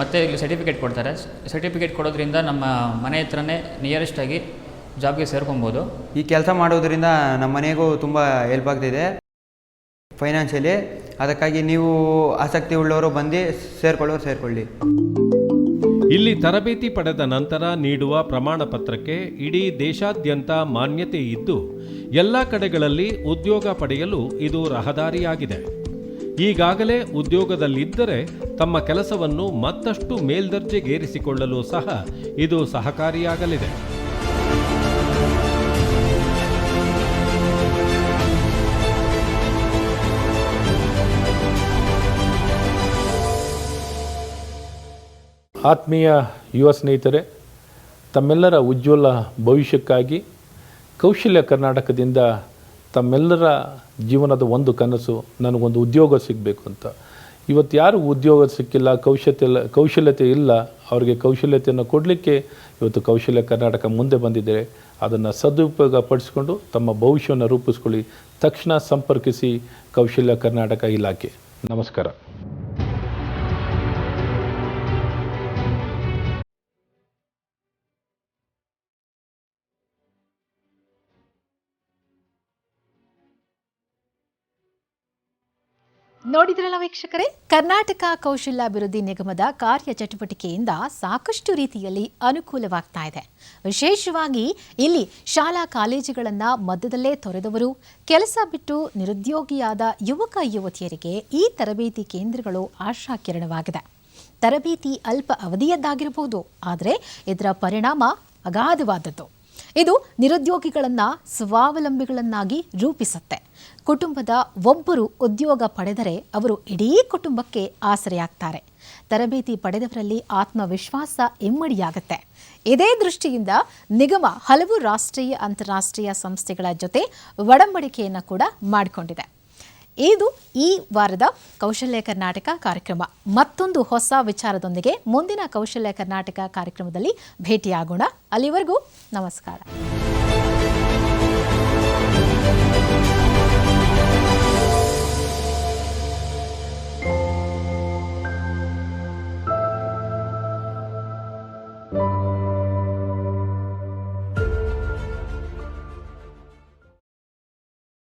ಮತ್ತು ಇಲ್ಲಿ ಸರ್ಟಿಫಿಕೇಟ್ ಕೊಡ್ತಾರೆ. ಸರ್ಟಿಫಿಕೇಟ್ ಕೊಡೋದ್ರಿಂದ ನಮ್ಮ ಮನೆ ಹತ್ರನೇ ನಿಯರೆಸ್ಟ್ ಆಗಿ ಜಾಬ್ಗೆ ಸೇರ್ಕೊಬೋದು. ಈ ಕೆಲಸ ಮಾಡೋದ್ರಿಂದ ನಮ್ಮ ಮನೆಗೂ ತುಂಬ ಹೆಲ್ಪ್ ಆಗ್ತಿದೆ ಫೈನಾನ್ಷಿಯಲಿ. ಅದಕ್ಕಾಗಿ ನೀವು ಆಸಕ್ತಿ ಉಳ್ಳವರು ಬಂದು ಸೇರ್ಕೊಳ್ಳಿ. ಇಲ್ಲಿ ತರಬೇತಿ ಪಡೆದ ನಂತರ ನೀಡುವ ಪ್ರಮಾಣ ಪತ್ರಕ್ಕೆ ಇಡೀ ದೇಶಾದ್ಯಂತ ಮಾನ್ಯತೆ ಇದ್ದು ಎಲ್ಲ ಕಡೆಗಳಲ್ಲಿ ಉದ್ಯೋಗ ಪಡೆಯಲು ಇದು ರಹದಾರಿಯಾಗಿದೆ. ಈಗಾಗಲೇ ಉದ್ಯೋಗದಲ್ಲಿದ್ದರೆ ತಮ್ಮ ಕೆಲಸವನ್ನು ಮತ್ತಷ್ಟು ಮೇಲ್ದರ್ಜೆಗೇರಿಸಿಕೊಳ್ಳಲು ಸಹ ಇದು ಸಹಕಾರಿಯಾಗಲಿದೆ. ಆತ್ಮೀಯ ಯುವ ಸ್ನೇಹಿತರೆ, ತಮ್ಮೆಲ್ಲರ ಉಜ್ವಲ ಭವಿಷ್ಯಕ್ಕಾಗಿ ಕೌಶಲ್ಯ ಕರ್ನಾಟಕದಿಂದ ತಮ್ಮೆಲ್ಲರ ಜೀವನದ ಒಂದು ಕನಸು ನನಗೊಂದು ಉದ್ಯೋಗ ಸಿಗಬೇಕು ಅಂತ. ಇವತ್ತು ಯಾರು ಉದ್ಯೋಗ ಸಿಕ್ಕಿಲ್ಲ, ಕೌಶಲ್ಯತೆ ಇಲ್ಲ, ಅವರಿಗೆ ಕೌಶಲ್ಯತೆಯನ್ನು ಕೊಡಲಿಕ್ಕೆ ಇವತ್ತು ಕೌಶಲ್ಯ ಕರ್ನಾಟಕ ಮುಂದೆ ಬಂದಿದೆ. ಅದನ್ನು ಸದುಪಯೋಗ ಪಡಿಸ್ಕೊಂಡು ತಮ್ಮ ಭವಿಷ್ಯವನ್ನು ರೂಪಿಸ್ಕೊಳ್ಳಿ. ತಕ್ಷಣ ಸಂಪರ್ಕಿಸಿ ಕೌಶಲ್ಯ ಕರ್ನಾಟಕ ಇಲಾಖೆ. ನಮಸ್ಕಾರ. ನೋಡಿದ್ರಲ್ಲ ವೀಕ್ಷಕರೇ, ಕರ್ನಾಟಕ ಕೌಶಲ್ಯಾಭಿವೃದ್ಧಿ ನಿಗಮದ ಕಾರ್ಯಚಟುವಟಿಕೆಯಿಂದ ಸಾಕಷ್ಟು ರೀತಿಯಲ್ಲಿ ಅನುಕೂಲವಾಗ್ತಾ ಇದೆ. ವಿಶೇಷವಾಗಿ ಇಲ್ಲಿ ಶಾಲಾ ಕಾಲೇಜುಗಳನ್ನು ಮಧ್ಯದಲ್ಲೇ ತೊರೆದವರು, ಕೆಲಸ ಬಿಟ್ಟು ನಿರುದ್ಯೋಗಿಯಾದ ಯುವಕ ಯುವತಿಯರಿಗೆ ಈ ತರಬೇತಿ ಕೇಂದ್ರಗಳು ಆಶಾಕಿರಣವಾಗಿದೆ. ತರಬೇತಿ ಅಲ್ಪ ಅವಧಿಯದ್ದಾಗಿರಬಹುದು, ಆದರೆ ಇದರ ಪರಿಣಾಮ ಅಗಾಧವಾದದ್ದು. ಇದು ನಿರುದ್ಯೋಗಿಗಳನ್ನು ಸ್ವಾವಲಂಬಿಗಳನ್ನಾಗಿ ರೂಪಿಸುತ್ತೆ. ಕುಟುಂಬದ ಒಬ್ಬರು ಉದ್ಯೋಗ ಪಡೆದರೆ ಅವರು ಇಡೀ ಕುಟುಂಬಕ್ಕೆ ಆಸರೆಯಾಗ್ತಾರೆ. ತರಬೇತಿ ಪಡೆದವರಲ್ಲಿ ಆತ್ಮವಿಶ್ವಾಸ ಇಮ್ಮಡಿಯಾಗುತ್ತೆ. ಇದೇ ದೃಷ್ಟಿಯಿಂದ ನಿಗಮ ಹಲವು ರಾಷ್ಟ್ರೀಯ ಅಂತಾರಾಷ್ಟ್ರೀಯ ಸಂಸ್ಥೆಗಳ ಜೊತೆ ಒಡಂಬಡಿಕೆಯನ್ನು ಕೂಡ ಮಾಡಿಕೊಂಡಿದೆ. ಇದು ಈ ವಾರದ ಕೌಶಲ್ಯ ಕರ್ನಾಟಕ ಕಾರ್ಯಕ್ರಮ. ಮತ್ತೊಂದು ಹೊಸ ವಿಚಾರದೊಂದಿಗೆ ಮುಂದಿನ ಕೌಶಲ್ಯ ಕರ್ನಾಟಕ ಕಾರ್ಯಕ್ರಮದಲ್ಲಿ ಭೇಟಿಯಾಗೋಣ. ಅಲ್ಲಿವರೆಗೂ ನಮಸ್ಕಾರ.